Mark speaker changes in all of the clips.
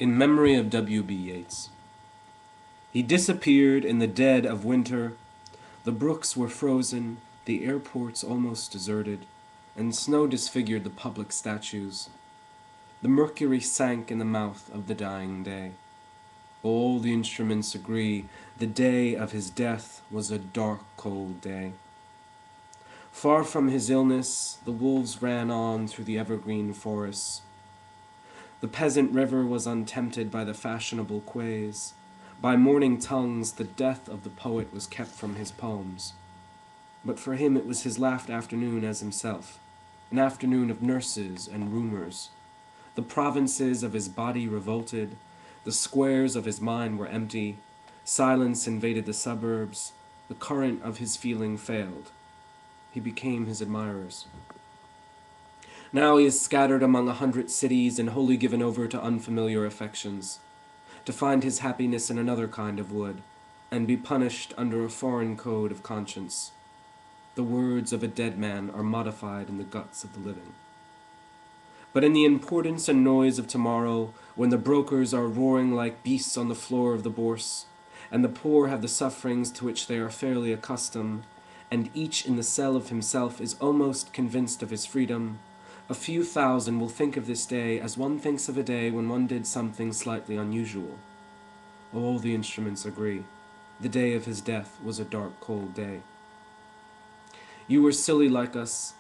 Speaker 1: In memory of W.B. Yeats. He disappeared in the dead of winter. The brooks were frozen, the airports almost deserted, and snow disfigured the public statues. The mercury sank in the mouth of the dying day. All the instruments agree the day of his death was a dark, cold day. Far from his illness, the wolves ran on through the evergreen forests. The peasant river was untempted by the fashionable quays. By morning tongues, the death of the poet was kept from his poems. But for him it was his last afternoon as himself, an afternoon of nurses and rumors. The provinces of his body revolted, the squares of his mind were empty, silence invaded the suburbs, the current of his feeling failed. He became his admirers. Now he is scattered among 100 cities and wholly given over to unfamiliar affections, to find his happiness in another kind of wood, and be punished under a foreign code of conscience. The words of a dead man are modified in the guts of the living. But in the importance and noise of tomorrow, when the brokers are roaring like beasts on the floor of the bourse, and the poor have the sufferings to which they are fairly accustomed, and each in the cell of himself is almost convinced of his freedom, a few thousand will think of this day as one thinks of a day when one did something slightly unusual. All the instruments agree. The day of his death was a dark, cold day. You were silly like us.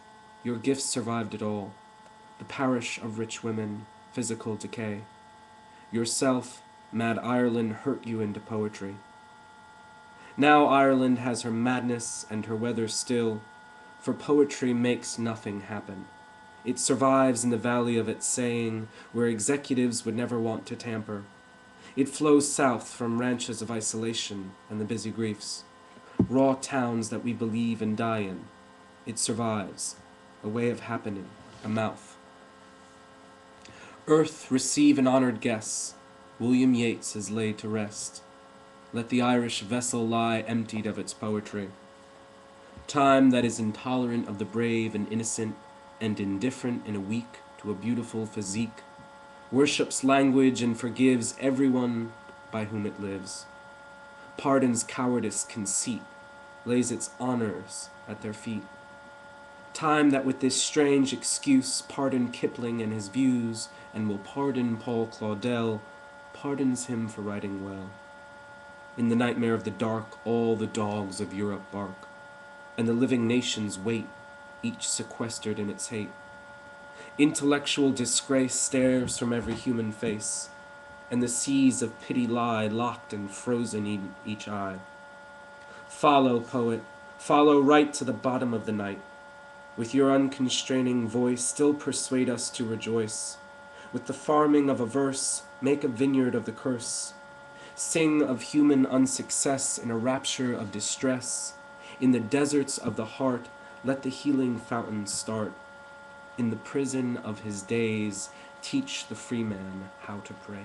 Speaker 1: Your gifts survived it all. The parish of rich women, physical decay. Yourself, mad Ireland, hurt you into poetry. Now Ireland has her madness and her weather still, for poetry makes nothing happen. It survives in the valley of its saying, where executives would never want to tamper. It flows south from ranches of isolation and the busy griefs, raw towns that we believe and die in. It survives, a way of happening, a mouth. Earth, receive an honored guest. William Yeats is laid to rest. Let the Irish vessel lie emptied of its poetry. Time that is intolerant of the brave and innocent, and indifferent in a week to a beautiful physique, worships language and forgives everyone by whom it lives, pardons cowardice, conceit, lays its honors at their feet. Time that with this strange excuse pardoned Kipling and his views, and will pardon Paul Claudel, pardons him for writing well. In the nightmare of the dark, all the dogs of Europe bark, and the living nations wait, each sequestered in its hate. Intellectual disgrace stares from every human face, and the seas of pity lie locked and frozen in each eye. Follow, poet, follow right to the bottom of the night. With your unconstraining voice, still persuade us to rejoice. With the farming of a verse, make a vineyard of the curse. Sing of human unsuccess in a rapture of distress. In the deserts of the heart, let the healing fountain start. In the prison of his days, teach the free man how to praise.